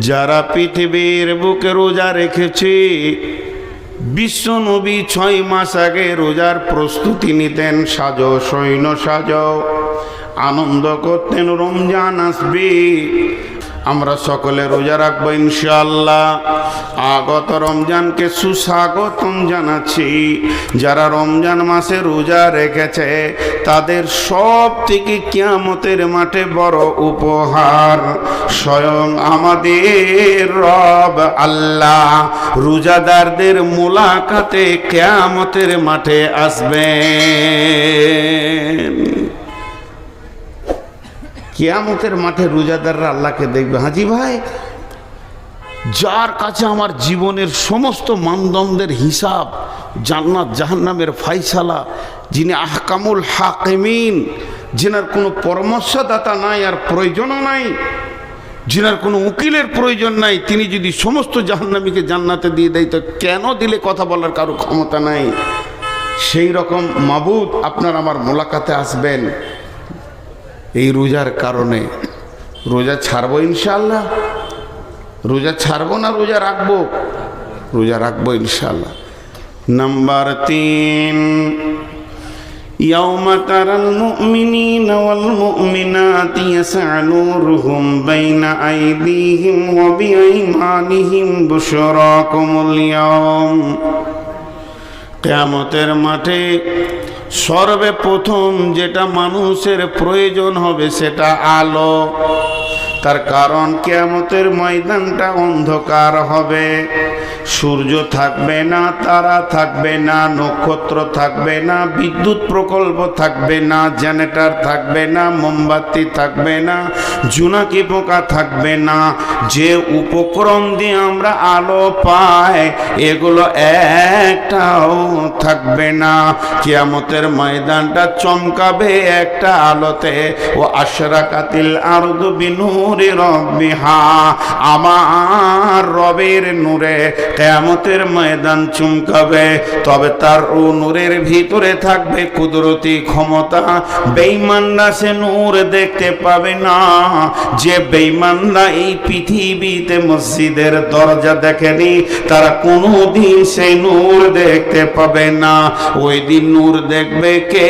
যারা পৃথিবীর বুকে রোজা রেখেছে, বিশ্ব নবী 6 মাস আগে রোজার প্রস্তুতি নিতেন। সাজো সৈন্য সাজো, আনন্দ করতেন, রমজান আসবে, আমরা সকলে রোজা রাখবো ইনশাআল্লাহ। আগত রমজানকে সুস্বাগতম জানাচ্ছি। যারা রমজান মাসে রোজা রেখেছে তাদের সব থেকে কিয়ামতের মাঠে বড় উপহার স্বয়ং আমাদের রব আল্লাহ রোজাদারদের মোলাকাতে কিয়ামতের মাঠে আসবেন। কিয়ামতের মাঠে রোজাদাররা আল্লাহকে দেখবে। হাজি ভাই, যার কাছে আমার জীবনের সমস্ত মানদণ্ডের হিসাব, জান্নাত জাহান্নামের ফায়সালা, যিনি আহকামুল হাকিমিন, যিনার কোনো পরামর্শদাতা নাই আর প্রয়োজনও নাই, যিনার কোনো উকিলের প্রয়োজন নাই, তিনি যদি সমস্ত জাহান্নামীকে জান্নাতে দিয়ে দেয় তো কেন দিলে কথা বলার কারো ক্ষমতা নাই। সেই রকম মাবুদ আপনার আমার মোলাকাতে আসবেন এই রোজার কারণে। রোজা ছাড়বো ইনশাআল্লাহ, রোজা ছাড়বো না রোজা রাখবো? রোজা রাখবো ইনশাআল্লাহ। নাম্বার 3, ইয়াউমা তারাল মুমিনিনা ওয়াল মুমিনাতি ইয়াসআ নূরুহুম বাইনা আইদিহিম ওয়া বিআইমানিহিম বুশরাকুমুল ইয়াউম। কিয়ামতের মাঠে সর্বপ্রথম যেটা মানুষের প্রয়োজন হবে সেটা আলো। তার কারণ কিয়ামতের ময়দানটা অন্ধকার হবে, সূর্য থাকবে না, তারা থাকবে না, নক্ষত্র থাকবে না, বিদ্যুৎ প্রকল্প থাকবে না, জেনারেটর থাকবে না, মোমবাতি থাকবে না, জোনাকি পোকা থাকবে না। যে উপকরণ দিয়ে আমরা আলো পাই এগুলো একটাও থাকবে না। কিয়ামতের ময়দানটা চমকাবে একটা আলোতে। ও আশরাকাতিল আরদু বিনূরি রাব্বিহা, আমার রবের নূরে কিয়ামতের ময়দান চমকাবে। তবে তার ও নূরের ভিতরে থাকবে কুদরতি ক্ষমতা। বেঈমানরা সে নূর দেখতে পাবে না। যে বেঈমানরা এই পৃথিবীতে মসজিদের দরজা দেখেনি তারা কোনোদিন সেই নূর দেখতে পাবে না। ওই দিন নূর দেখবে কে?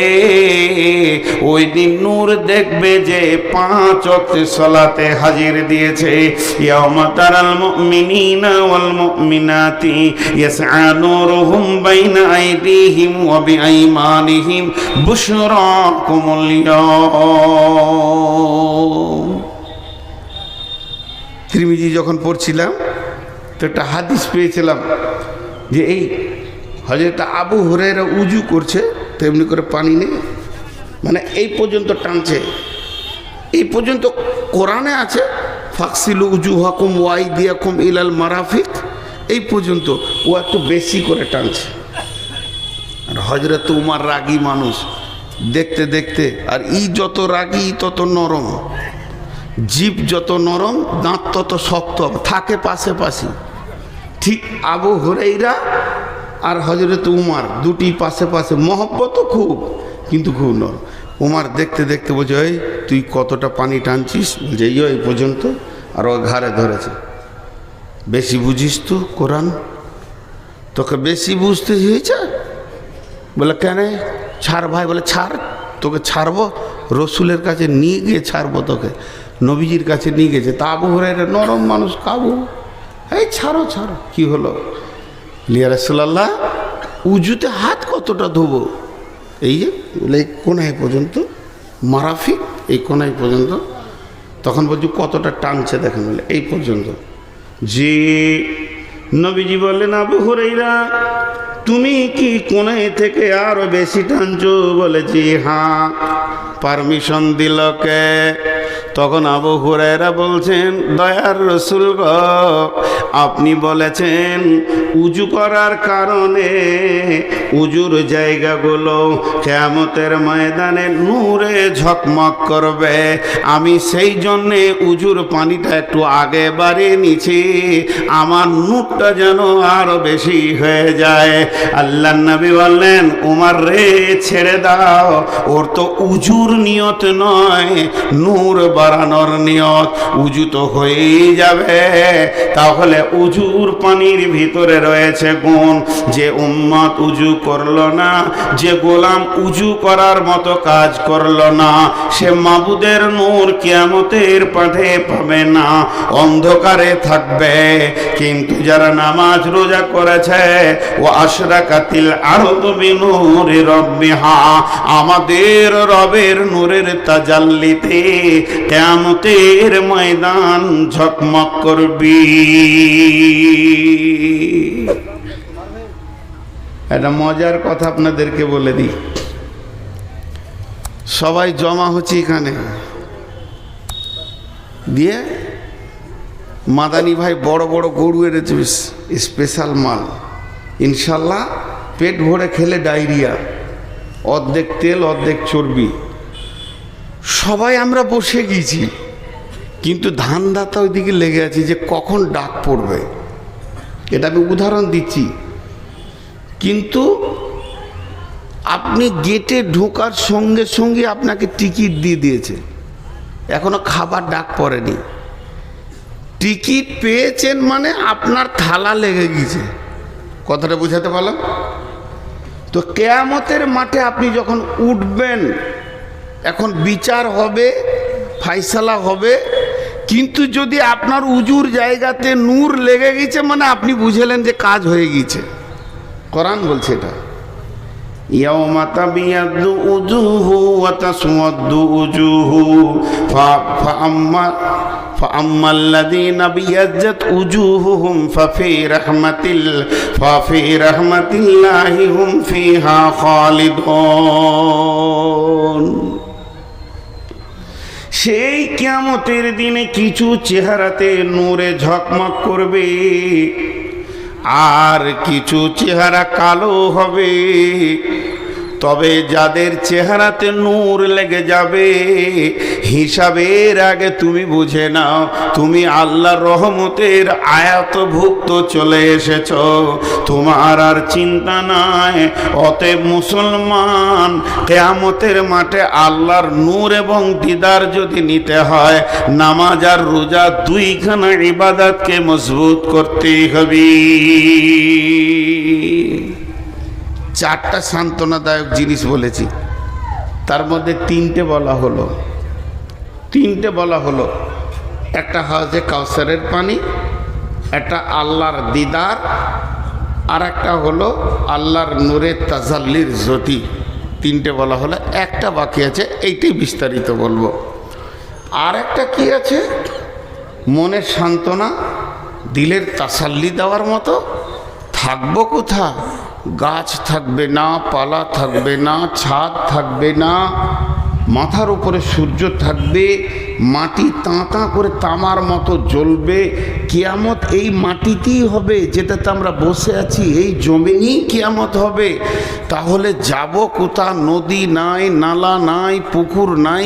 ওই দিন নূর দেখবে যে 5 ওয়াক্ত সালাতে হাজির দিয়েছে। ইয়াউমা তারাল মুমিনিনা ওয়াল মুমিনাতি ইয়াসআ নূরুহুম বাইনা আইদিহিম ওয়া বিআইমানিহিম বুশরাকুমুল ইয়াউম। তিরমিজি যখন পড়ছিলাম তো একটা হাদিস পেয়েছিলাম যে এই হযরত আবু হুরায়রা উজু করছে, তেমনি করে পানি নেই, মানে এই পর্যন্ত টানছে। এই পর্যন্ত কোরআনে আছে ফাকসিলু উজুহাকুম ওয়া আইদিয়াকুম ইলাল মারাফিক, এই পর্যন্ত ও একটু বেশি করে টানছে। আর হযরত উমর রাগী মানুষ, দেখতে দেখতে, আর ই যত রাগী তত নরম, জিভ যত নরম দাঁত তত শক্ত থাকে পাশাপাশি। ঠিক আবু হুরায়রা আর হযরত উমর দুটি পাশে পাশে, মহব্বতও খুব কিন্তু খুব নরম। উমর দেখতে দেখতে বলছে, এই তুই কতটা পানি টানছিস? বলছে এই পর্যন্ত। আর ও ঘাড়ে ধরেছে, বেশি বুঝিস তো কোরআন, তোকে বেশি বুঝতে হয়েছে? বলে কেন? ছাড় ভাই। বলে ছাড়, তোকে ছাড়বো, রসুলের কাছে নিয়ে গিয়ে ছাড়বো তোকে। নবীজির কাছে নিয়ে গেছে। তা আবু হুরায়রা নরম মানুষ, কাবু, এই ছাড়ো ছাড়ো। কি হলো? ইয়া রাসূলুল্লাহ, উজুতে হাত কতটা ধোবো? এই যে বলে এই কোনায় পর্যন্ত, মারাফিক এই কোনায় পর্যন্ত। তখন বলছি কতটা টানছে দেখেন, বলে এই পর্যন্ত। জি। নবীজি বললেন, আবু হুরায়রা তুমি কি কোনায় থেকে আরো বেশি টানছো? বলে জি হ্যাঁ। পারমিশন দিল কে? তখন আবু হুরায়রা বলছেন, দয়ার রাসূল গো, আপনি বলেছেন উজু করার কারণে উজুর জায়গাগুলো কিয়ামতের ময়দানে নূরে ঝকমক করবে। আমি সেই জন্যে উজুর পানিটা একটু আগে বাড়িয়ে নিছি, আমার নূরটা যেন আরো বেশি হয়ে যায়। আল্লাহর নবী বললেন, উমর রে ছেড়ে দাও, ওর তো উজুর নিয়ত নয়, নূর করানোর নিয়ত, উজু তো হয়েই যাবে। তাহলে উজুর পানির ভিতরে রয়েছে গুণ। যে উম্মত উজু করলো না, যে গোলাম উজু করার মতো কাজ করলো না, সে মাবুদের নূর কিয়ামতের মাঠে পাবে না, অন্ধকারে থাকবে। কিন্তু যারা নামাজ রোজা করেছে, ও আশরাকাতিল আরদু বিনূরি রাব্বিহা, আমাদের রবের নূরের তাজাল্লিতে কিয়ামতের ময়দান ঝকমক করবি। একটা মজার কথা আপনাদেরকে বলে দিই। সবাই জমা হচ্ছে এখানে, দিয়ে মাদানী ভাই বড় বড় গরু এনেছে, স্পেশাল মাল, ইনশাল্লাহ পেট ভরে খেলে ডায়রিয়া, অর্ধেক তেল অর্ধেক চর্বি। সবাই আমরা বসে গিয়েছি, কিন্তু ধান্দাটা ওইদিকে লেগে আছে যে কখন ডাক পড়বে। এটা আমি উদাহরণ দিচ্ছি। কিন্তু আপনি গেটে ঢোকার সঙ্গে সঙ্গে আপনাকে টিকিট দিয়ে দিয়েছে, এখনো খাবার ডাক পড়েনি। টিকিট পেয়েছেন মানে আপনার থালা লেগে গেছে। কথাটা বুঝাতে পারলাম? তো কিয়ামতের মাঠে আপনি যখন উঠবেন, এখন বিচার হবে, ফায়সালা হবে। কিন্তু যদি আপনার উজুর জায়গাতে নূর লেগে গেছে মানে আপনি বুঝলেন যে কাজ হয়ে গেছে। কোরআন বলছে এটা, ইয়াউমা তাবিয়াদ্দু উজুহু ওয়া তাসওয়াদ্দু উজুহু فأما الذين ابيضت وجوههم ففي رحمة الله هم فيها خالدون। সেই কিয়ামতের দিনে কিছু চেহারাতে নূরে ঝকমক করবে, আর কিছু চেহারা কালো হবে। তবে যাদের চেহারাতে নূর লেগে যাবে, হিসাবের আগে তুমি বুঝে নাও তুমি আল্লাহর রহমতের আয়াতভুক্ত চলে এসেছ, তোমার আর চিন্তা নাই। অতএব মুসলমান, কিয়ামতের মাঠে আল্লাহর নূর এবং দিদার যদি নিতে হয়, নামাজ আর রোজা দুইখানা ইবাদতকে মজবুত করতেই হবে। চারটা সান্ত্বনাদায়ক জিনিস বলেছি, তার মধ্যে তিনটে বলা হলো। একটা হাউজে কাউসারের পানি, একটা আল্লাহর দিদার, আর একটা হলো আল্লাহর নূরের তাজাল্লির জ্যোতি। তিনটে বলা হলো, একটা বাকি আছে, এইটাই বিস্তারিত বলবো। আর একটা কি আছে? মনের সান্ত্বনা, দিলের তাসাল্লি দেওয়ার মতো। থাকবো কোথা? গাছ থাকবে না, পালা থাকবে না, ছাদ থাকবে না, মাথার উপরে সূর্য থাকবে, মাটি তাঁতা করে তামার মতো জ্বলবে। কিয়ামত এই মাটিতেই হবে যেটাতে আমরা বসে আছি, এই জমিনেই কিয়ামত হবে। তাহলে যাব কোথা? নদী নাই, নালা নাই, পুকুর নাই।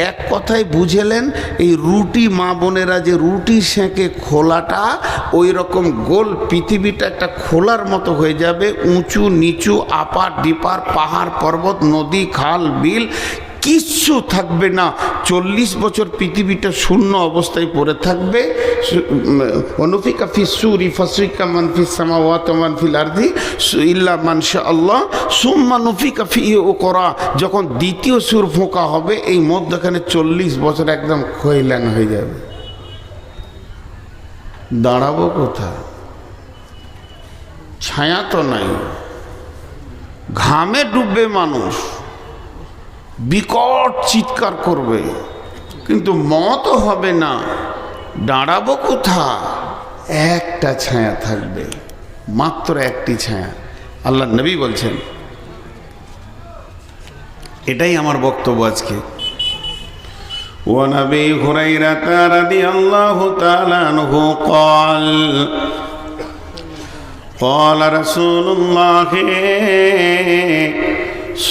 এক কথায় বুঝেলেন, এই রুটি মা বোনেরা যে রুটি সেঁকে খোলাটা, ওই রকম গোল পৃথিবীটা একটা খোলার মতো হয়ে যাবে। উঁচু নিচু, আপার ডিপার, পাহাড় পর্বত, নদী খাল বিল কিচ্ছু থাকবে না। 40 বছর পৃথিবীটা শূন্য অবস্থায় পড়ে থাকবে। অনুফিকা ফিসুরি ফাসিকা মান ফিস সামাওয়াতি ওয়া মান ফিল আরদি ইল্লা মান শাআল্লাহ সুম্মা নুফিকা ফিহি উকরা। যখন দ্বিতীয় সুর ফোঁকা হবে, এই মধ্যখানে 40 বছর একদম খৈলান হয়ে যাবে। দাঁড়াবো কোথায়? ছায়া তো নাই, ঘামে ডুববে মানুষ, বিকট চিৎকার করবে, কিন্তু মত হবে না। দাঁড়াবো কোথা? একটা ছায়া থাকবে, মাত্র একটি ছায়া। আল্লাহ নবী বলছেন, এটাই আমার বক্তব্য আজকে। ওয়া নবী হুরায়রা রাদিয়াল্লাহু তাআলা আনহু قال قال رسول الله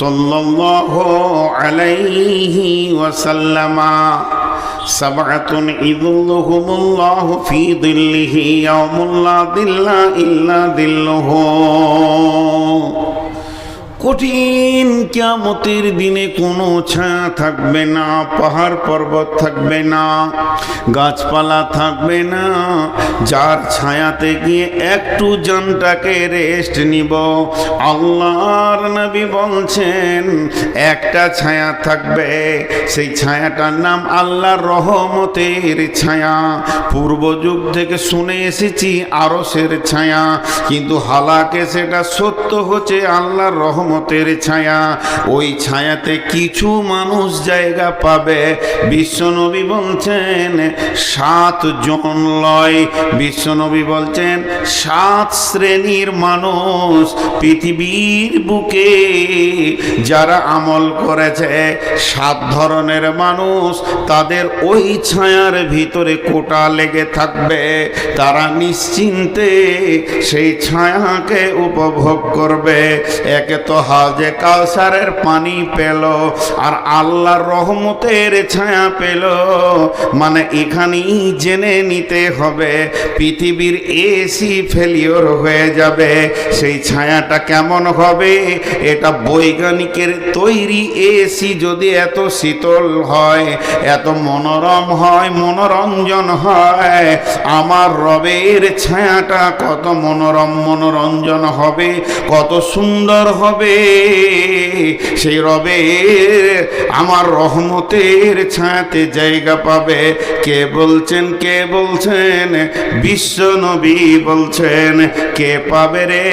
صلى الله عليه وسلم سبعة يظلهم الله في ظله يوم لا ظل إلا ظله কঠিন কিয়ামতের দিনে কোনো ছায়া থাকবে না, পাহাড় পর্বত থাকবে না, গাছপালা থাকবে না, যার ছায়াতে গিয়ে একটু জানটাকে রেস্ট নিব। আল্লাহর নবী বলছেন একটা ছায়া থাকবে, সেই ছায়াটার নাম আল্লাহর রহমতের ছায়া। পূর্ব যুগ থেকে শুনে এসেছি আরশের ছায়া, কিন্তু হালাকে সেটা সত্য হচ্ছে আল্লাহর রহমতের ছায়া। ওই ছায়াতে কিছু মানুষ জায়গা পাবে। বিশ্বনবী বলছেন 7 জন লয়, বিশ্বনবী বলছেন 7 শ্রেণীর মানুষ পৃথিবীর বুকে যারা আমল করেছে, 7 ধরনের মানুষ, তাদের ওই ছায়ার ভিতরে কোটা লেগে থাকবে। তারা নিশ্চিন্তে সেই ছায়াকে উপভোগ করবে। একে তো হাজে কাউসারের পানি পেল, আর আল্লাহর রহমতের ছায়া পেল। মানে এখানেই জেনে নিতে হবে পৃথিবীর এসি ফেলিওর হয়ে যাবে। সেই ছায়াটা কেমন হবে? এটা বৈজ্ঞানিকের তৈরি এসি যদি এত শীতল হয়, এত মনোরম হয়, মনোরঞ্জন হয়, আমার রবের ছায়াটা কত মনোরম মনোরঞ্জন হবে, কত সুন্দর হবে। সেই রবের আমার রহমতের ছায়াতে জায়গা পাবে। কে বলছেন? কে বলছেন? বিশ্ব নবী বলছেন। কে পাবে রে?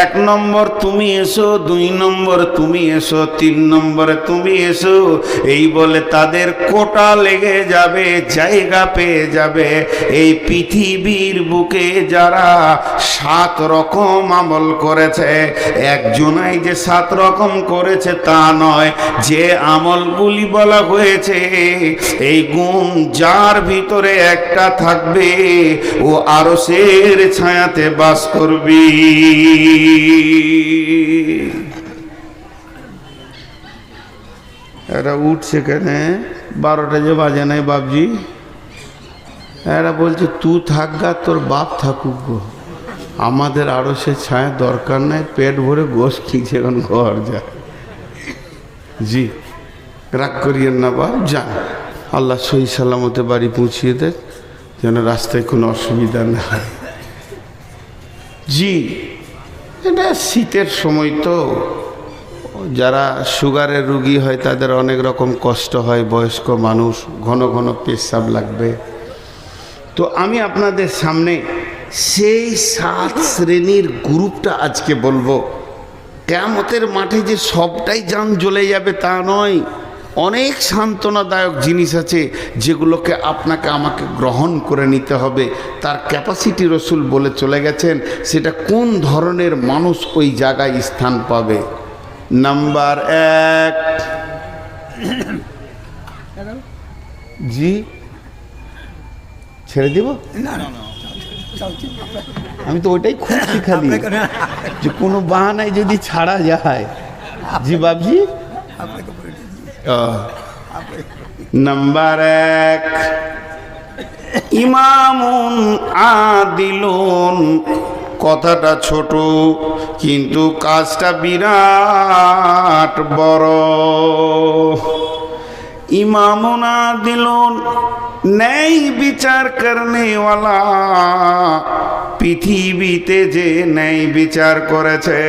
1 নম্বর তুমি এসো, 2 নম্বর তুমি এসো, 3 নম্বরে তুমি এসো। এই বলে তাদের কোটা লেগে যাবে, জায়গা পেয়ে যাবে। এই পৃথিবীর বুকে যারা 7 রকম আমল করেছে, একজনাই যে 7 রকম করেছে তা নয়। যে আমলগুলি বলা হয়েছে, এই গুণ যার ভিতরে একটা থাকবে, ও আরশের ছায়াতে বাস করবি। এরা উঠছে কেন? 12টা যে বাজে নাই বাপজি। এরা বলছে তুই থাকগা, তোর বাপ থাকুক গো, আমাদের আরো সে ছায়া দরকার নাই, পেট ভরে গোশ খেয়েছে, এখন ঘর যা। জি, রাগ করিয়েন না বাপ, যান। আল্লাহ সহি সালামতে বাড়ি পৌঁছিয়ে দেয়, যেন রাস্তায় কোনো অসুবিধা না হয়। জি, এটা শীতের সময় তো, যারা সুগারের রুগী হয় তাদের অনেক রকম কষ্ট হয়, বয়স্ক মানুষ, ঘন ঘন পেশাব লাগবে। তো আমি আপনাদের সামনে সেই 7 শ্রেণীর গ্রুপটা আজকে বলবো। কিয়ামতের মাঠে যে সবটাই জান জ্বলে যাবে তা নয়, অনেক সান্ত্বনাদায়ক জিনিস আছে যেগুলোকে আপনাকে আমাকে গ্রহণ করে নিতে হবে। তার ক্যাপাসিটি রসুল বলে চলে গেছেন, সেটা কোন ধরনের মানুষ ওই জায়গায় স্থান পাবে। নাম্বার 1, জি ছেড়ে দিব? আমি তো ওইটাই খুঁজছি খালি, যে কোনো বাহানায় যদি ছাড়া যায়। জি বাবজি। নাম্বার 1, ইমামুন আদিলুন। কথাটা ছোট কিন্তু কাজটা বিরাট বড়। ইমামুন আদিলুন, ন্যায় বিচার করনেওয়ালা। পৃথিবীতে যে ন্যায় বিচার করেছে,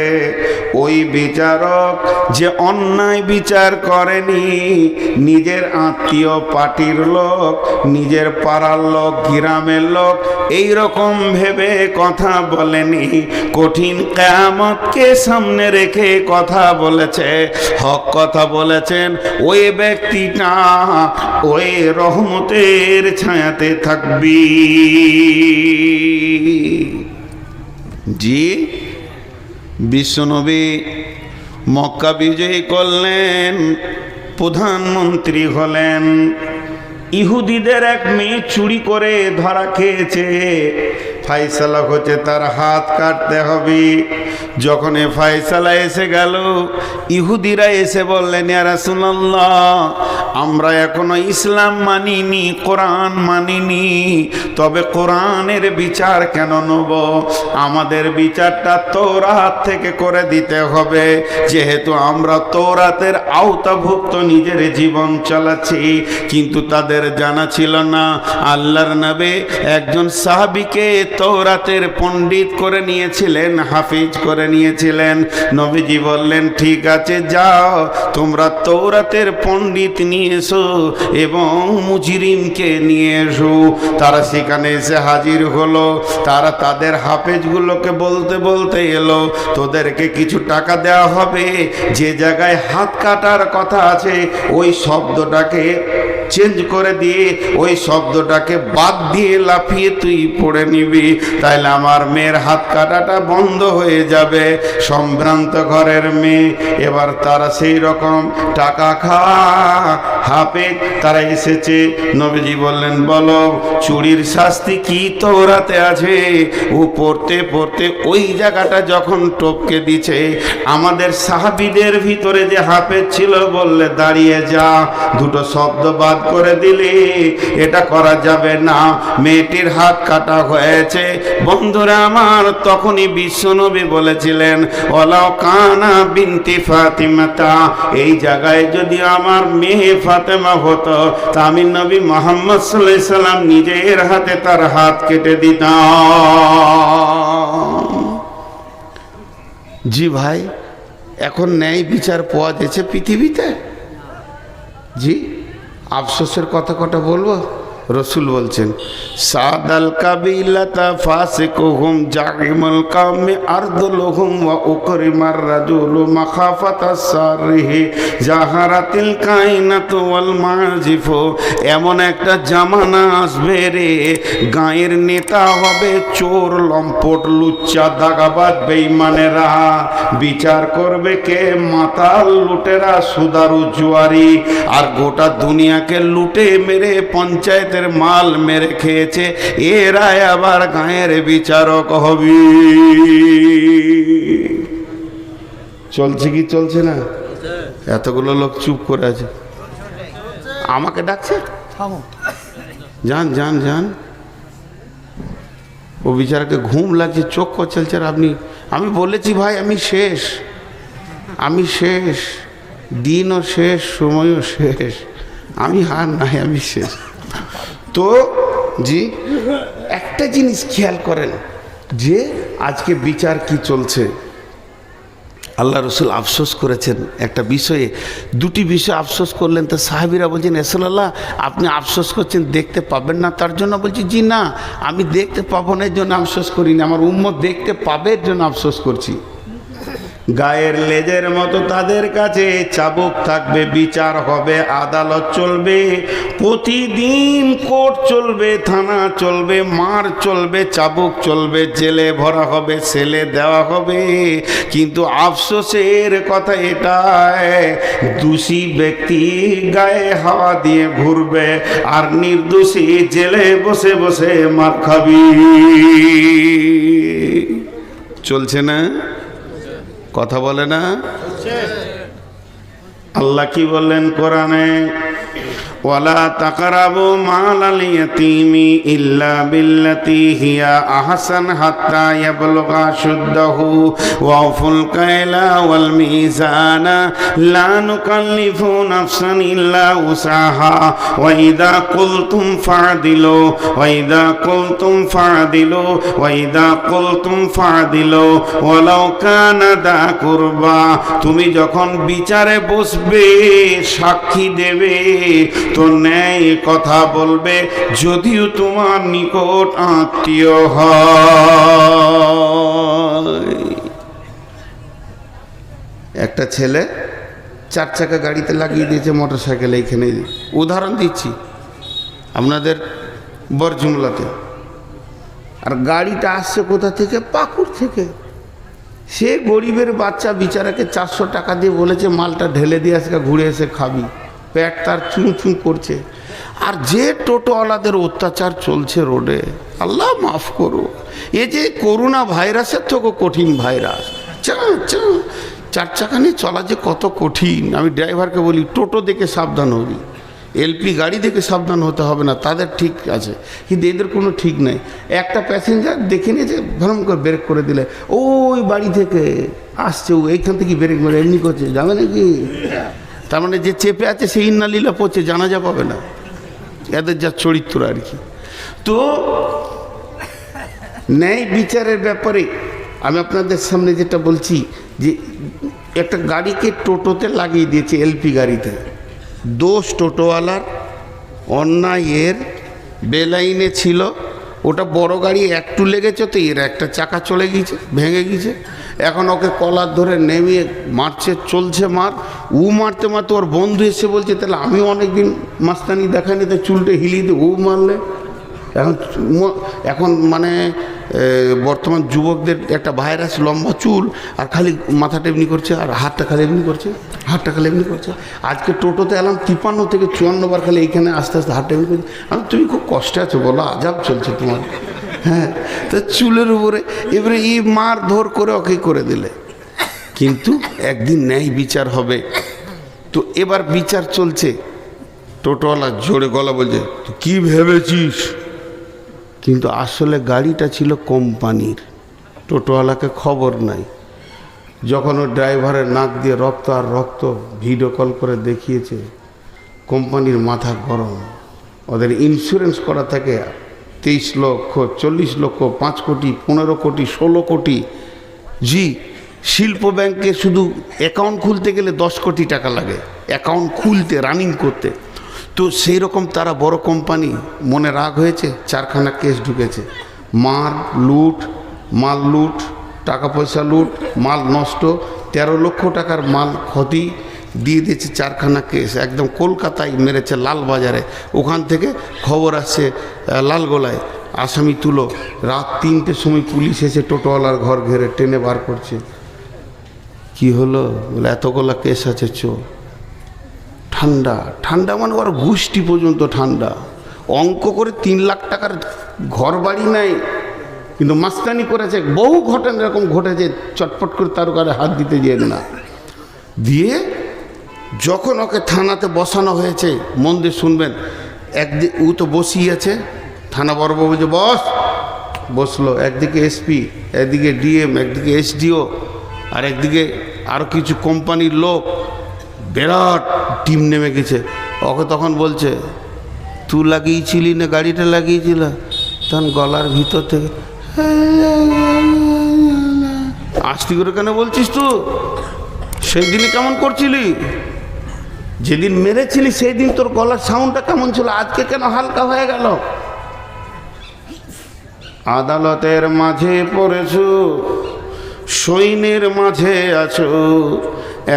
ওই বিচারক যে অন্যায় বিচার করেনি, নিজের আত্মীয় পার্টির লোক, নিজের পাড়ার লোক, গ্রামের লোক এই রকম ভেবে কথা বলেনি, কঠিন কিয়ামতকে সামনে রেখে কথা বলেছে, হক কথা বলেছেন। ওই ব্যক্তিটা ওই রহমতের ছায়াতে থাকবি। জি, বিশ্বনবী মক্কা বিজয়ী করলেন, প্রধানমন্ত্রী হলেন। ইহুদিদের এক মেয়ে চুরি করে ধরা খেয়েছে, ফাইসালা হচ্ছে তার হাত কাটতে হবে। যখন এ ফায়সালা এসে গেল, ইহুদিরা এসে বললেন, ইয়া রাসূলুল্লাহ, আমরা এখনো ইসলাম মানিনি, কোরআন মানিনি, তবে কোরআনের বিচার কেন নেব? আমাদের বিচারটা তৌরাত থেকে করে দিতে হবে, যেহেতু আমরা তৌরাতের আওতাভুক্ত নিজের জীবন চালাচ্ছি। কিন্তু তাদের জানা ছিল না আল্লাহর নবী একজন সাহাবীকে তৌরাতের পণ্ডিত করে নিয়েছিলেন, হাফিজ করে নিয়েছিলেন। নবীজি বললেন, ঠিক আছে, যাও তোমরা তৌরাতের পণ্ডিত নিয়ে এসো এবং মুজরিমকে নিয়ে এসো। তারা সেখানে এসে হাজির হলো। তারা তাদের হাফেজগুলোকে বলতে বলতে এলো, তোদেরকে কিছু টাকা দেওয়া হবে, যে জায়গায় হাত কাটার কথা আছে ওই শব্দটাকে চেঞ্জ করে দিয়ে ওই শব্দটাকে বাদ দিয়ে লাফিয়ে তুই পড়ে নিবি, তাইলে আমার মেয়ের হাত কাটাটা বন্ধ হয়ে যাবে। সম্ভ্রান্ত ঘরের মেয়ে। এবার তারা সেই রকম টাকা হাফেজ তারা এসেছে। নবীজি বললেন, বলো চুরির শাস্তি কি তৌরাতে আছে? ও পড়তে পড়তে ওই জায়গাটা যখন টপকে দিছে, আমাদের সাহাবীদের ভিতরে যে হাফেজ ছিল বললে, দাঁড়িয়ে যা, দুটো শব্দ বাদ করে দিলে এটা করা যাবে না, মেয়েটির হাত কাটা হয়েছে। বন্ধুরা আমার, তখনই বিশ্বনবী বলেছিলেন, ওয়ালাউ কানা বিনতি ফাতিমাতা, এই জায়গায় যদি আমার মেয়ে ফাতেমা হতো তা আমি নবী মুহাম্মদ সাল্লাল্লাহু আলাইহি সাল্লাম নিজের হাতে তার হাত কেটে দিতাম। জি ভাই, এখন ন্যায় বিচার পাওয়া যাচ্ছে পৃথিবীতে? জি, আফসোসের কথা কটা বলবো। রসুল বলছেন, সাদাল কাবিলাতা ফাসিকুহুম জাইমুল কাওমি আরদুলহুম ওয়া উকরিমার রাজুলু মাখাফাতাস সারিহি জাহারাতিল কায়নাতু ওয়াল মাজিফু। এমন একটা জামানা আসবে রে, গায়ের নেতা হবে চোর, লম্পট, লুচ্চা, দাগাবাজ, বেঈমানেরা। বিচার করবে কে? মাতাল, লুটেরা, সুদারু, জুয়ারি। আর গোটা দুনিয়াকে লুটে মেরে পঞ্চায়েতের মাল মেরে খেয়েছে, এরাই আবার গায়ের বিচারক হবে। চলছে কি চলছে না? এতগুলো লোক চুপ করে আছে, আমাকে ডাকছে, যান যান যান। ও বিচারকে ঘুম লাগছে, চোখ কচলছে। আর আমি বলেছি ভাই, আমি শেষ, দিনও শেষ, সময়ও শেষ, আমি হার নাই, আমি শেষ। তো জি, একটা জিনিস খেয়াল করেন যে আজকে বিচার কি চলছে। আল্লাহ রসুল আফসোস করেছেন একটা বিষয়ে, দুটি বিষয় আফসোস করলেন। তো সাহাবীরা বলছেন, রাসূলুল্লাহ আপনি আফসোস করছেন দেখতে পাবেন না তার জন্য? বলছি, জি না, আমি দেখতে পাবো না এর জন্য আফসোস করিনি, আমার উম্মত দেখতে পাবে এর জন্য আফসোস করছি। গায়ের লেজের মতো তাদের কাছে চাবুক থাকবে, বিচার হবে, আদালত চলবে, প্রতিদিন কোর্ট চলবে, থানা চলবে, মার চলবে, চাবুক চলবে, জেলে ভরা হবে, সেলে দেওয়া হবে। কিন্তু আফসোসের কথা এটাই, দোষী ব্যক্তি গায়ে হাওয়া দিয়ে ঘুরবে আর নির্দোষী জেলে বসে বসে মার খাবি। চলছে না? কথা বলে না? আল্লাহ কি বললেন কোরআনে? ওয়ালা তাকরাবু মালাল ইয়াতীমি ইল্লা বিল্লাতী হিয়া আহসান হাত্তা ইয়াবলুগা শুদ্দাহু ওয়াউফুল কায়লা ওয়াল মিজানা লা নুকাল্লিফু নাফসান ইল্লা উসাহা ওয়া ইযা কুলতুম ফা'দিলু ওয়া ইযা কুলতুম ফা'দিলু ওয়া ইযা কুলতুম ফা'দিলু ওয়ালাউ কানা দা কুরবা। তুমি যখন বিচারে বসবে, সাক্ষী দেবে, তো ন্যায় কথা বলবে, যদিও তোমার নিকট আত্মীয় হয়। একটা ছেলে 4 চাকা গাড়িতে লাগিয়ে দিয়েছে মোটর সাইকেল, এইখানে উদাহরণ দিচ্ছি আপনাদের বরজুমলাতে। আর গাড়িটা আসছে কোথা থেকে? পাকুড় থেকে। সে গরিবের বাচ্চা বিচারাকে 400 টাকা দিয়ে বলেছে মালটা ঢেলে দিয়ে আজকে ঘুরে এসে খাবি, পেট তার চুঁ চুঁ করছে। আর যে টোটোওয়ালাদের অত্যাচার চলছে রোডে, আল্লাহ মাফ করো, এ যে করোনা ভাইরাসের থেকেও কঠিন ভাইরাস। চা চা। চার চাকা নিয়ে চলা যে কত কঠিন। আমি ড্রাইভারকে বলি টোটো দেখে সাবধান হবি, এলপি গাড়ি দেখে সাবধান হতে হবে না, তাদের ঠিক আছে, কিন্তু এদের কোনো ঠিক নেই। একটা প্যাসেঞ্জার দেখে নিয়েছে, ভরম করে ব্রেক করে দিলে, ওই বাড়ি থেকে আসছে, ও এইখান থেকে ব্রেক মেরে এমনি করছে, যাবে নাকি? তার মানে যে চেপে আছে সেই ইন্নালীলা পড়ছে, জানাজা পাবে না। এদের যা চরিত্র আর কি। তো ন্যায় বিচারের ব্যাপারে আমি আপনাদের সামনে যেটা বলছি, যে একটা গাড়িকে টোটোতে লাগিয়ে দিয়েছে, এলপি গাড়িতে। দোষ টোটোওয়ালার, অন্যায় এর, বেলাইনে ছিল। ওটা বড় গাড়ি একটু লেগেছে, তো এর একটা চাকা চলে গিয়েছে, ভেঙে গিয়েছে। এখন ওকে কলার ধরে নেমিয়ে মারছে, চলছে মার। ও মারতে মারতে ওর বন্ধু এসে বলছে, তাহলে আমি অনেকদিন মাস্তানি দেখাইনি, তো চুলটা হিলিয়ে দিয়ে ও মারলে। এখন মানে বর্তমান যুবকদের একটা ভাইরাস, লম্বা চুল আর খালি মাথাটা এমনি করছে, আর হাতটা খালি এমনি করছে, হাতটা খালি এমনি করছে। আজকে টোটোতে এলাম 53 থেকে 54 বার খালি এইখানে আস্তে আস্তে হাতটা এমনি করছে। আমি, তুমি খুব কষ্টে আছো বলো, আজাব চলছে তোমার। হ্যাঁ, তো চুলের উপরে এবারে এই মার ধর করে ওকে করে দিলে। কিন্তু একদিন ন্যায় বিচার হবে। তো এবার বিচার চলছে। টোটোওয়ালা জোরে গলা বলছে, তুই কী ভেবেছিস? কিন্তু আসলে গাড়িটা ছিল কোম্পানির, টোটোওয়ালাকে খবর নাই। যখন ওর ড্রাইভারের নাক দিয়ে রক্ত আর রক্ত, ভিডিও কল করে দেখিয়েছে, কোম্পানির মাথা গরম। ওদের ইন্স্যুরেন্স করা থাকে 23 লক্ষ, 40 লক্ষ, 5 কোটি, 15 কোটি, 16 কোটি। জি, শিল্প ব্যাংকে শুধু অ্যাকাউন্ট খুলতে গেলে 10 কোটি টাকা লাগে, অ্যাকাউন্ট খুলতে, রানিং করতে। তো সেই রকম তারা বড় কোম্পানি, মনে রাগ হয়েছে, 4খানা কেস ঢুকেছে। মাল লুট, টাকা পয়সা লুট, মাল নষ্ট, 13 লক্ষ টাকার মাল ক্ষতি দিয়ে দিয়েছে। 4খানা কেস একদম কলকাতায় মেরেছে, লালবাজারে। ওখান থেকে খবর আসছে লালগোলায়, আসামি তুলো। রাত 3টের সময় পুলিশ এসে টোটোওয়ালার ঘর ঘেরে টেনে বার করছে। কি হলো? বলে এতগুলা কেস আছে, চো। ঠান্ডা ঠান্ডা মানে ওর গোষ্ঠী পর্যন্ত ঠান্ডা। অঙ্ক করে 3 লাখ টাকার ঘর বাড়ি নাই, কিন্তু মাস্তানি করেছে। বহু ঘটনা এরকম ঘটেছে, চটপট করে তার গায়ে হাত দিতে যেয়ে না দিয়ে। যখন ওকে থানাতে বসানো হয়েছে, মন দিয়ে শুনবেন, একদিকে ও তো বসিয়ে আছে, থানা বড়বাবু যে বসলো, একদিকে এসপি, একদিকে ডিএম, একদিকে এসডিও, আর একদিকে আরও কিছু কোম্পানির লোক। বিরাট টিম নেমে গেছে। ওকে তখন বলছে, তুই লাগিয়েছিলি না গাড়িটা লাগিয়েছিল? তখন গলার ভিতর থেকে, আস্তে করে কেন বলছিস? তুই সেই দিনে কেমন করছিলি? যেদিন মেরেছিলি সেই দিন তোর গলার সাউন্ডটা কেমন ছিল, আজকে কেন হালকা হয়ে গেল? আদালতের মাঝে পড়েছো, সৈন্যের মাঝে আছো,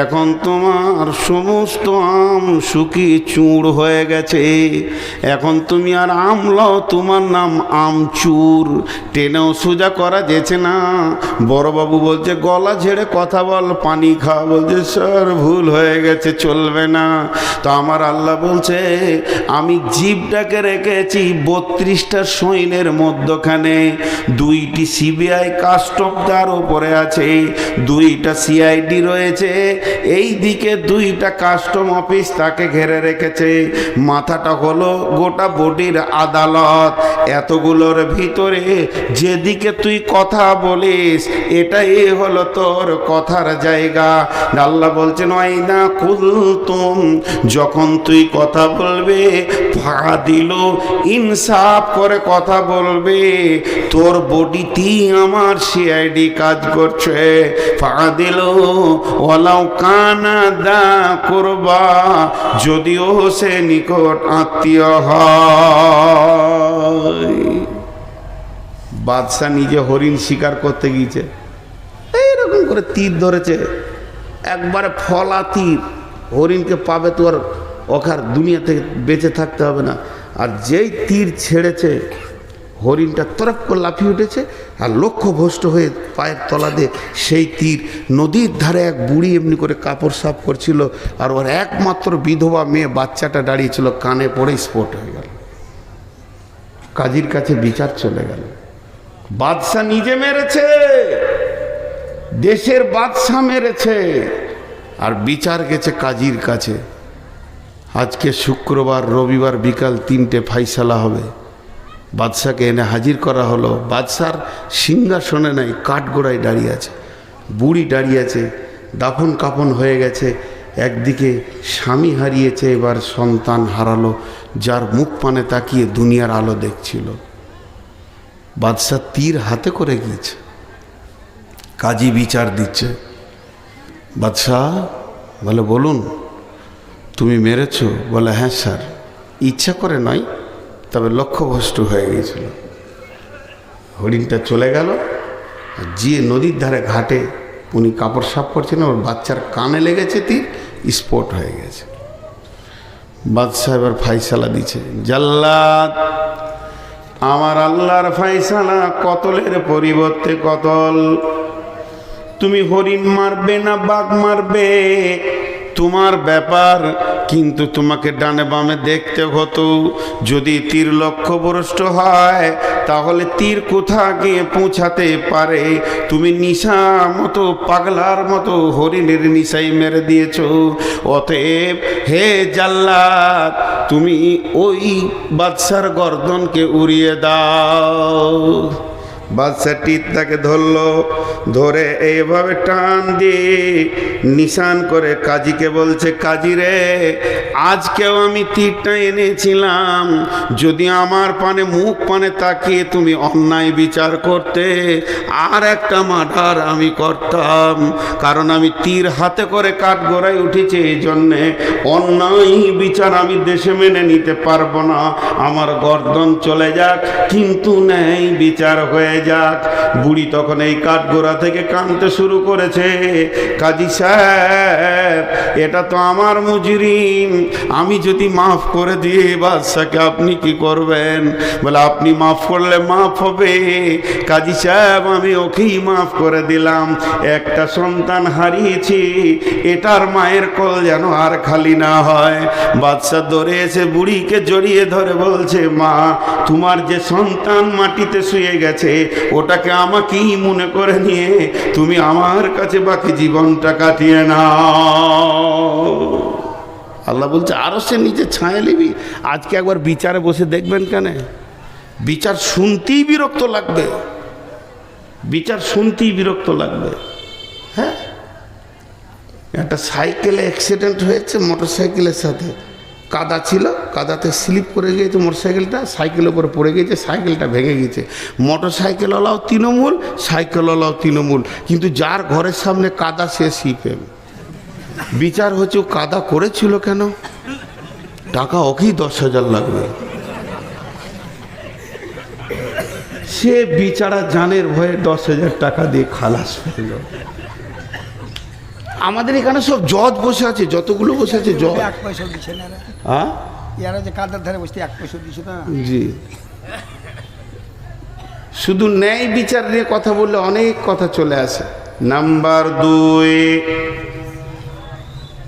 এখন তোমার সমস্ত আম শুকিয়ে চূড় হয়ে গেছে। এখন তুমি আর আমলাও, তোমার নাম আমচুর। টেনেও সোজা করা যেছে না। বড়বাবু বলছে, গলা ঝেড়ে কথা বল, পানি খা। বলছে, স্যার ভুল হয়ে গেছে, চলবে না। তো আমার আল্লাহ বলছে, আমি জিপটাকে রেখেছি 32টা সৈন্যের মধ্যখানে। 2টি সিবিআই কাস্টম তার উপরে আছে, 2টা সিআইডি রয়েছে, এই দিকে 2টা কাস্টম অফিস তাকে ঘিরে রেখেছে। মাথাটা হলো গোটা বডির আদালত। এতগুলোর ভিতরে যেদিকে তুই কথা বলিস, এটাই হলো তোর কথার জায়গা। আল্লাহ বলছেন, ওয়াইদা কুলতুম, যখন তুই কথা বলবে, ফাঁকা দিল, ইনসাফ করে কথা বলবে। তোর বডিতেই আমার সিআইডি কাজ করছে। ফাঁকা দিল, ওয়ালাউ কানা দা কুরবা, যদিও সে নিকট আত্মীয় হয়। বাদশা নিজে হরিণ শিকার করতে গিয়েছে, এইরকম করে তীর ধরেছে, একবারে ফলা তীর। হরিণকে পাবে তো আর ওখার দুনিয়া থেকে বেঁচে থাকতে হবে না। আর যেই তীর ছেড়েছে, হরিণটা তরফ করে লাফিয়ে উঠেছে, আর লক্ষ্যভ্রষ্ট হয়ে পায়ের তলা দিয়ে সেই তীর। নদীর ধারে এক বুড়ি এমনি করে কাপড় সাফ করছিল, আর ওর একমাত্র বিধবা মেয়ে বাচ্চাটা দাঁড়িয়েছিল, কানে পড়ে স্পট হয়ে গেল। কাজীর কাছে বিচার চলে গেল। বাদশা নিজে মেরেছে, দেশের বাদশা মেরেছে, আর বিচার গেছে কাজীর কাছে। আজকে শুক্রবার, রবিবার বিকাল 3টে ফাইসালা হবে। বাদশাকে এনে হাজির করা হলো। বাদশার সিংহাসনে নাই, কাঠগোড়ায় দাঁড়িয়ে আছে, বুড়ি দাঁড়িয়ে আছে, দাফন কাফন হয়ে গেছে। একদিকে স্বামী হারিয়েছে, এবার সন্তান হারালো, যার মুখ পানে তাকিয়ে দুনিয়ার আলো দেখছিল। বাদশা তীর হাতে করে গিয়েছে, কাজী বিচার দিচ্ছে। বাদশাহ বলে, বলুন তুমি মেরেছো? বলে, হ্যাঁ স্যার, ইচ্ছা করে নয়, তবে লক্ষ্যভ্রষ্ট হয়ে গিয়েছিল। হরিণটা চলে গেল, যে নদীর ধারে ঘাটে উনি কাপড় সাফ করছিলেন, ওর বাচ্চার কানে লেগেছে, তীর স্পট হয়ে গেছে। বাদশাহ এবার ফাইসালা দিচ্ছে, জাল্লাদ, আমার আল্লাহর ফাইসালা কতলের পরিবর্তে কতল। তুমি হরিণ মারবে না বাঘ মারবে তোমার ব্যাপার, কিন্তু তোমাকে ডানে বামে দেখতে হতো। যদি তীর লক্ষ্যভ্রষ্ট হয় তাহলে তীর কোথা গিয়ে পৌঁছাতে পারে। তুমি নিশা মতো, পাগলার মতো হরিণের নিশাই মেরে দিয়েছ। অতএব হে জাল্লাদ, তুমি ওই বাদশার গর্দনকে উড়িয়ে দাও। বাদশা তীর তাকে ধরলো, ধরে এইভাবে টান দিয়ে নিশান করে কাজীকে বলছে, কাজী রে, আজকেও আমি তীরটা এনেছিলাম, যদি আমার পানে মুখ পানে তাকিয়ে তুমি অন্যায় বিচার করতে, আর একটা মার্ডার আমি করতাম। কারণ আমি তীর হাতে করে কাঠগড়ায় উঠেছি, এই জন্যে অন্যায় বিচার আমি দেশে মেনে নিতে পারবো না। আমার গর্দন চলে যাক, কিন্তু ন্যায় বিচার হয়ে যাক। বুড়ি তখন এই কাঠগোড়া থেকে কাঁদতে শুরু করেছে, কাজী সাহেব, এটা তো আমার মুজরিম, আমি যদি মাফ করে দিই বাদশাকে আপনি কি করবেন? বলে, আপনি মাফ করলে মাফ হবে। কাজী সাহেব, আমি ওকেই মাফ করে দিলাম। একটা সন্তান হারিয়েছি, এটার মায়ের কোল যেন আর খালি না হয়। বাদশা দৌড়ে এসে বুড়িকে জড়িয়ে ধরে বলছে, মা, তোমার যে সন্তান মাটিতে শুয়ে গেছে, ওটাকে আমাকেই মনে করে নিয়ে তুমি আমার কাছে বাকি জীবনটা কাটিয়ে নাও। আল্লাহ বলছে, আরো সে নিচে ছায়া নিবি। আজকে একবার বিচারে বসে দেখবেন, কেন বিচার শুনতেই বিরক্ত লাগবে, বিচার শুনতেই বিরক্ত লাগবে। হ্যাঁ, একটা সাইকেলে অ্যাক্সিডেন্ট হয়েছে, মোটর সাইকেলের সাথে কাদা ছিল, কাদাতে স্লিপ করে গিয়েছে মোটর সাইকেলটা, সাইকেলের উপরে পড়ে গিয়েছে, সাইকেলটা ভেঙে গিয়েছে। মোটর সাইকেলওয়ালাও তৃণমূল, সাইকেলওয়ালাও তৃণমূল, কিন্তু যার ঘরের সামনে কাদা সে সিপিএম। বিচার হচ্ছে, ও কাদা করেছিল কেন, টাকা ওকেই 10,000 লাগবে। সে বিচারা জানের ভয়ে 10,000 টাকা দিয়ে খালাস পেল। আমাদের এখানে সব জজ বসে আছে, যতগুলো বসে আছে জজ, 1 পয়সা দিচ্ছে না। হ্যাঁ, এরা যে কাদার ধারে বসতে 1 পয়সা দিচ্ছে না। জি, শুধু ন্যায় বিচার নিয়ে কথা বললে অনেক কথা চলে আসে। নাম্বার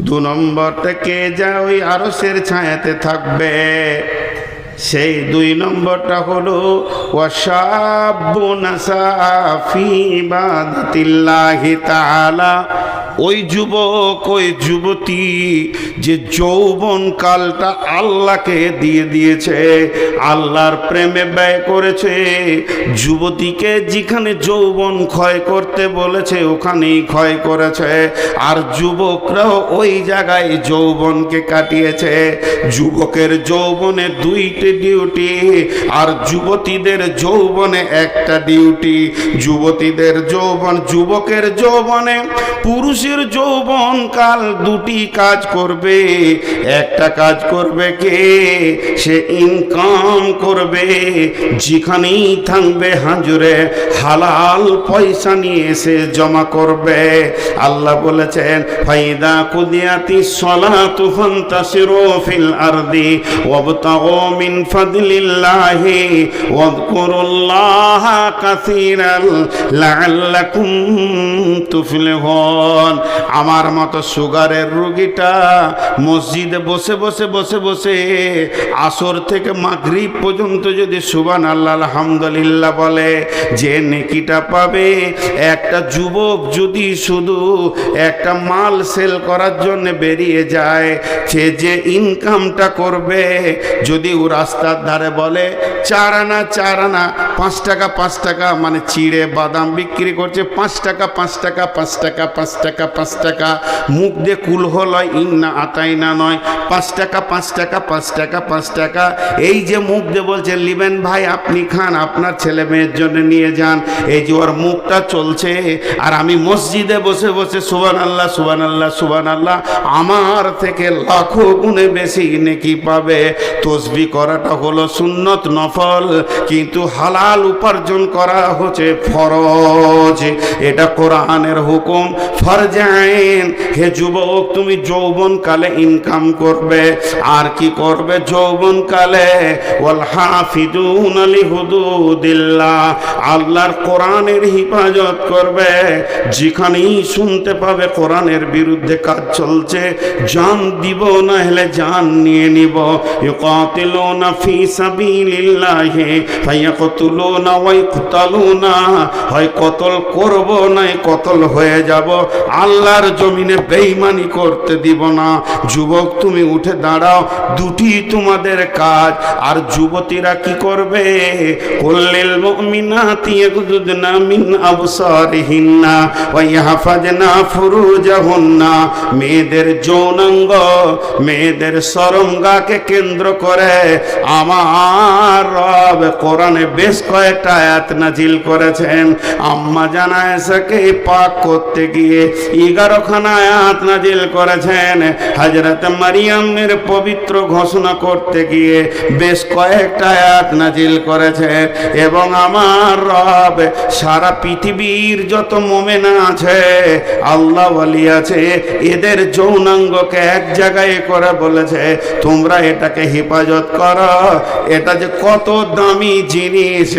2 নম্বরটা কে যা ওই আরশের ছায়াতে থাকবে, সেই 2 নম্বরটা হলো ওয়াশাবুন নাসা ফি ইবাদাতিল্লাহি তাআলা। ওই যুবক, ওই যুবতী যে যৌবন কালটা আল্লাহকে দিয়ে দিয়েছে, আল্লাহর প্রেমে ব্যয় করেছে। যুবতীকে যেখানে যৌবন ক্ষয় করতে বলেছে ওখানেই ক্ষয় করেছে, আর যুবকরাও ওই জায়গায় যৌবনকে কাটিয়েছে। যুবকের যৌবনে 2টি ডিউটি, আর যুবতীদের যৌবনে 1টা ডিউটি। যুবতীদের যৌবন, যুবকের যৌবনে পুরুষের যৌবন কাল 2টি কাজ করবে। একটা কাজ করবে কে, সে ইনকাম করবে, যেখানেই থাকবে হাজুরে হালাল পয়সা নিয়ে সে জমা করবে। আল্লাহ বলেছেন, ফাইদা কুদিয়াতিস সালাতু ফান্তাশিরু ফিল আরদি ওয়াবতাগু মিন ফাদলিল্লাহি ওয়াযকুরুল্লাহা কাসীরান লাআল্লাকুম তুফলিহুন। আমার মতো সুগারের রুগীটা মসজিদে বসে বসে বসে বসে আসর থেকে মাগরিব পর্যন্ত যদি সুবহানাল্লাহ আলহামদুলিল্লাহ বলে, যে নেকিটা পাবে, একটা যুবক যদি শুধু একটা মাল সেল করার জন্য বেরিয়ে যায়, সে যে ইনকামটা করবে, যদি ও রাস্তার ধারে বলে 4 আনা 4 আনা 5 টাকা 5 টাকা, মানে চিড়ে বাদাম বিক্রি করছে 5 টাকা 5 টাকা 5 টাকা 5 টাকা 5 টাকা, মুখ দিয়ে কুলহল হয়, ইন্না আতাইনা নয়, 5 টাকা 5 টাকা 5 টাকা 5 টাকা, এই যে মুখ দিয়ে বলছে লিবেন ভাই আপনি খান, আপনার ছেলে মেয়ের জন্য নিয়ে যান, এই যে ওর মুখটা চলছে, আর আমি মসজিদে বসে বসে সুবহানাল্লাহ সুবহানাল্লাহ সুবহানাল্লাহ, আমার থেকে লাখো গুণে বেশি নেকি পাবে। তসবিহ করাটা হলো সুন্নত নফল, কিন্তু হালাল উপার্জন করা হচ্ছে ফরজ, এটা কোরআনের হুকুম, ফরজ আইন। হে যুবক, তুমি যৌবন কালে ইনকাম করবে, আর কি করবে যৌবন কালে? ওয়াল হাফিজুনা লিহুদুদিল্লাহ, আল্লাহর কোরআনের হিফাজত করবে। যেখানেই শুনতে পাবে কোরআনের বিরুদ্ধে কাজ চলছে, জান দিব না হলে জান নিয়ে নিব। ইউকাতিলুনা ফি সাবিলিল্লাহি ফায়াকতুলুনা ওয়া ইকতালুনা, হয় কতল করব না কতল হয়ে যাব, আল্লাহর জমিনে বেঈমানি করতে দিব না। যুবক তুমি উঠে দাঁড়াও, দুটি তোমাদের কাজ। আর যুবতীরা কি করবে? কুল্লিল মুমিনাতি ইয়াগুদুদনা মিন আবসারিহিন্না ওয়া ইয়াহফাজনা ফুরুজাহুন্না, মেয়েদের যৌনাঙ্গ, মেয়েদের শরমগাকে কেন্দ্র করে আমার রব কোরআনে বেশ কয়েকটা আয়াত নাজিল করেছেন। আম্মা জানা এসাকে পাক করতে গিয়ে 11 খানা আয়াত নাজিল করেছেন। হযরত মারিয়ামের পবিত্র ঘোষণা করতে গিয়ে বেশ কয়েকটা আয়াত নাজিল করেছেন। এবং আমার রব সারা পৃথিবীর যত মুমিন আছে, আল্লাহ ওয়ালি আছে, এদের যৌনাঙ্গকে এক জায়গায় করে বলেছে তোমরা এটাকে হেফাজত করো। এটা যে কত দামি জিনিস,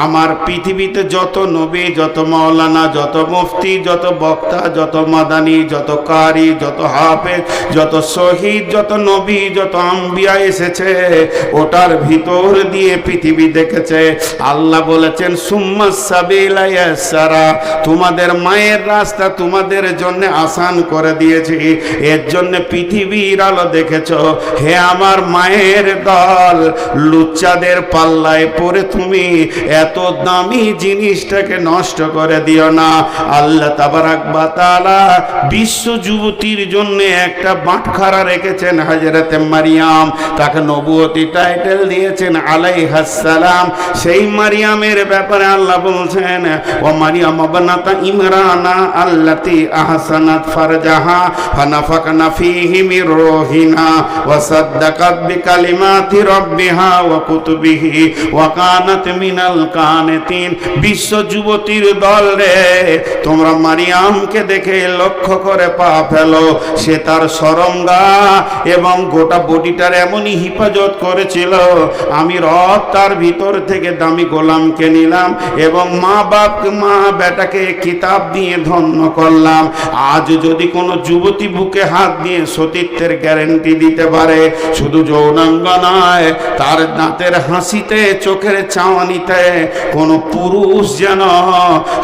আমার পৃথিবীতে যত নবী, যত মাওলানা, যত মুফতি, যত বক্তা, যত মাদানি, যত কারি, যত হাফেজ, যত শহীদ, যত নবী, যত আম্বিয়া এসেছে, ওটার ভিতর দিয়ে পৃথিবী দেখেছে। আল্লাহ বলেছেন সুম্মাস সাবিলা ইয়াসসারা, তোমাদের মায়ের রাস্তা তোমাদের জন্য আসান করে দিয়েছি, এর জন্য পৃথিবীর আলো দেখেছ। হে আমার মায়ের দল, লুচ্চাদের পাল্লায় পড়ে তুমি এত দামি জিনিসটাকে নষ্ট করে দিও না। আল্লাহ তাবারাক ওয়া তাআলা বিশ্ব যুবতীর জন্য একটা বাটখারা রেখেছেন হযরতে মারিয়াম, তাকে নবুয়তি টাইটেল দিয়েছেন আলাইহাস সালাম। সেই মারিয়ামের ব্যাপারে আল্লাহ বলছেন ও মারিয়াম ইবনাতা ইমরানা আল্লাতী আহসানাত ফারজাহা ফানাফাকনা ফীহি মির রূহিনা ওয়া সাদ্দাকাত বিকালিমাতি রাব্বিহা ওয়া কুতুবিহি ওয়া কানাত মিনাল কানিতিন। বিশ্ব যুবতীর দল রে, তোমরা মারিয়ামকে দেখে লক্ষ্য করে পা ফেলো, সে তার শরমগা এবং গোটা বডিটার এমনই হিফাজত করেছিল। আমি রব তার ভিতর থেকে দামি গোলামকে নিলাম এবং মা বেটাকে কিতাব দিয়ে ধন্য করলাম। আজ যদি কোনো যুবতী বুকে হাত দিয়ে সতীত্বের গ্যারেন্টি দিতে পারে, শুধু যৌনাঙ্গ নয়, তার দাঁতের হাসিতে, চোখের চাওয়ানিতে কোনো পুরুষ যেন,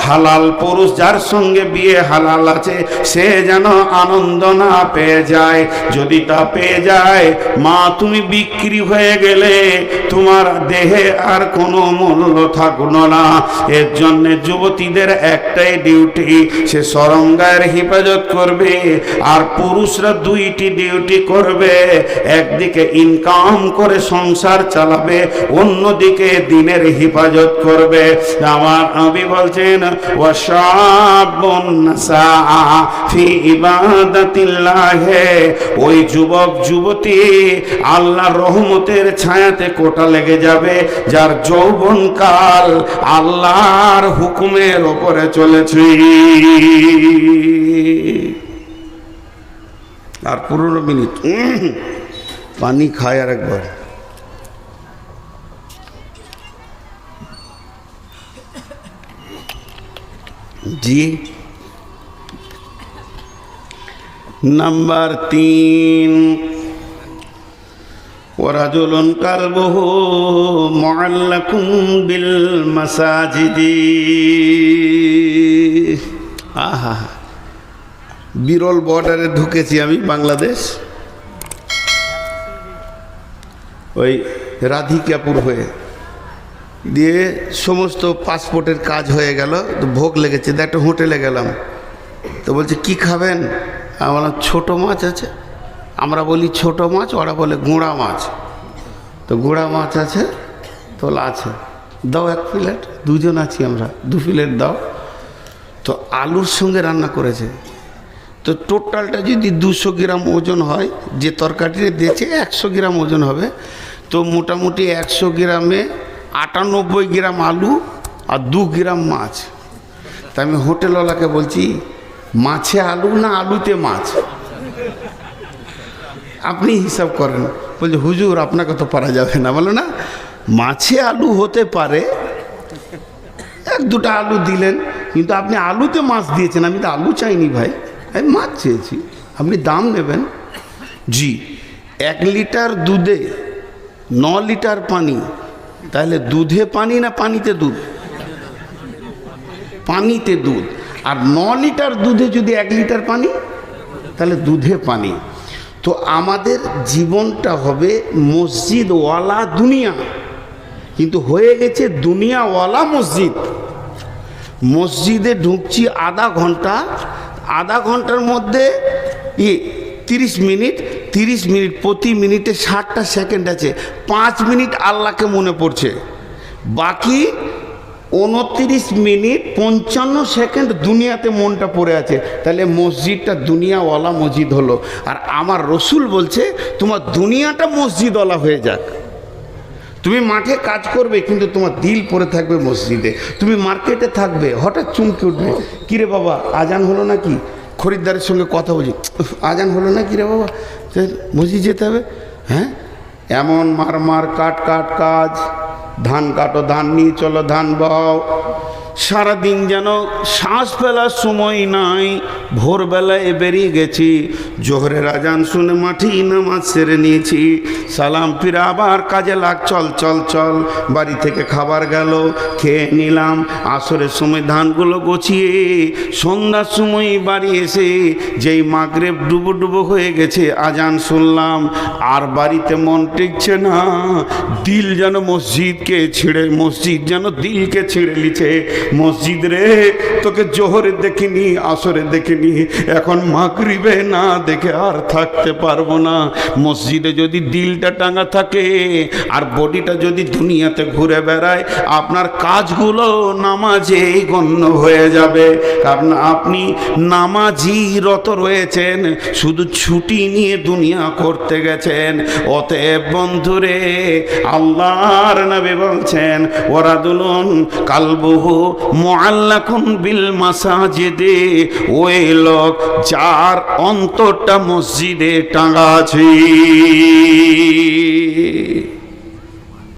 হালাল পুরুষ যার সঙ্গে বিয়ে হালাল আছে, সে যেন আনন্দ না পেয়ে যায়। যদি তা পেয়ে যায়, মা তুমি বিক্রি হয়ে গেলে, তোমার দেহে আর কোনো মূল্য থাকলো না। এর জন্য যুবতীদের একটাই ডিউটি, সে শরমগায়ের হেফাজত করবে, আর পুরুষরা দুইটি ডিউটি করবে। একদিকে ইনকাম করে সংসার চালাবে, অন্যদিকে দিনের হেফাজত করবে। আমার নবী বলছেন ওয়াশাবুন নাসা ফি ইবাদাতিল্লাহ, ওই যুবক যুবতী আল্লাহর রহমতের ছায়াতে কোটা লেগে যাবে, যার যৌবনকাল আল্লাহর হুকুমের উপরে চলেছে। আর 15 মিনিট পানি খায় আর একবার। জি নাম্বার 3, ওয়ারাজুলুন কালবুহু মুআল্লাকুন বিল মাসাজিদি। আহা, বিরল বর্ডারে ঢুকেছি আমি বাংলাদেশ, ওই রাধিকাপুর হয়ে দিয়ে সমস্ত পাসপোর্টের কাজ হয়ে গেল, তো ভোগ লেগেছে, একটা হোটেলে গেলাম, তো বলছে কি খাবেন? আমরা ছোট মাছ আছে, আমরা বলি ছোট মাছ, ওরা বলে গুঁড়া মাছ। তো গুঁড়া মাছ আছে, তোলা আছে, দাও 1 প্লেট, 2 জন আছি আমরা, 2 প্লেট দাও। তো আলুর সঙ্গে রান্না করেছে, তো টোটালটা যদি 200 গ্রাম ওজন হয়, যে তরকারিটা দিয়েছে 100 গ্রাম ওজন হবে, তো মোটামুটি 100 গ্রামে 98 গ্রাম আলু আর 2 গ্রাম মাছ। তা আমি হোটেলওয়ালাকে বলছি, মাছে আলু না আলুতে মাছ? আপনি হিসাব করেন। বলছে হুজুর আপনাকে তো পারা যাবে না। বলো না, মাছে আলু হতে পারে, 1-2টা আলু দিলেন, কিন্তু আপনি আলুতে মাছ দিয়েছেন। আমি তো আলু চাইনি ভাই, আমি মাছ চেয়েছি, আপনি দাম নেবেন। জি, 1 লিটার দুধে 9 লিটার পানি, তাহলে দুধে পানি না পানিতে দুধ? পানিতে দুধ। আর 9 লিটার দুধে যদি 1 লিটার পানি, তাহলে দুধে পানি। তো আমাদের জীবনটা হবে মসজিদওয়ালা দুনিয়া, কিন্তু হয়ে গেছে দুনিয়াওয়ালা মসজিদ। মসজিদে ঢুকছি আধা ঘন্টার মধ্যে 30 মিনিট, 30 মিনিট, প্রতি মিনিটে 60টা সেকেন্ড আছে, 5 মিনিট আল্লাহকে মনে পড়ছে, বাকি 29 মিনিট 55 সেকেন্ড দুনিয়াতে মনটা পড়ে আছে। তাহলে মসজিদটা দুনিয়াওয়ালা মসজিদ হলো। আর আমার রসুল বলছে তোমার দুনিয়াটা মসজিদওয়ালা হয়ে যাক। তুমি মাঠে কাজ করবে, কিন্তু তোমার দিল পড়ে থাকবে মসজিদে। তুমি মার্কেটে থাকবে, হঠাৎ চমকে উঠবে, কিরে বাবা আজান হলো নাকি? খরিদ্দারের সঙ্গে কথা বলছি, আজান হলো না কিরে বাবা, মসজিদ যেতে হবে। হ্যাঁ, এমন মার কাজ, ধান কাটো, ধান নিয়ে চলো, ধান বাও। সারাদিন যেন শ্বাস ফেলার সময় নাই। ভোরবেলায় বেরিয়ে গেছি, জোহরের আজান শুনে মাঠে নামাজ সেরে নিয়েছি, সালাম ফিরে আবার কাজে লাগ, চল। বাড়ি থেকে খাবার গেল, খেয়ে নিলাম। আসরের সময় ধানগুলো গুছিয়ে সন্ধ্যার সময় বাড়ি এসে যেই মাগরিব ডুবো হয়ে গেছে, আজান শুনলাম, আর বাড়িতে মন টিকছে না। দিল যেন মসজিদ যেন দিলকে ছিঁড়ে লিছে। মসজিদ রে, তোকে জোহরে দেখিনি, আসরে দেখিনি, এখন মাগরিবে না দেখে আর থাকতে পারবো না। মসজিদে যদি দিলটা টাঙা থাকে আর বডিটা যদি দুনিয়াতে ঘুরে বেড়ায়, আপনার কাজগুলো নামাজেই গণ্য হয়ে যাবে। কারণ আপনি নামাজি রত রয়েছেন, শুধু ছুটি নিয়ে দুনিয়া করতে গেছেন। অতএব বন্ধুরে, আল্লাহর নবী বলছেন ওয়ারাদুলুন কালবুহু মুআল্লাকুন বিল মাসাজিদে, ওই লোক যার অন্তরটা মসজিদে টাঙা আছে।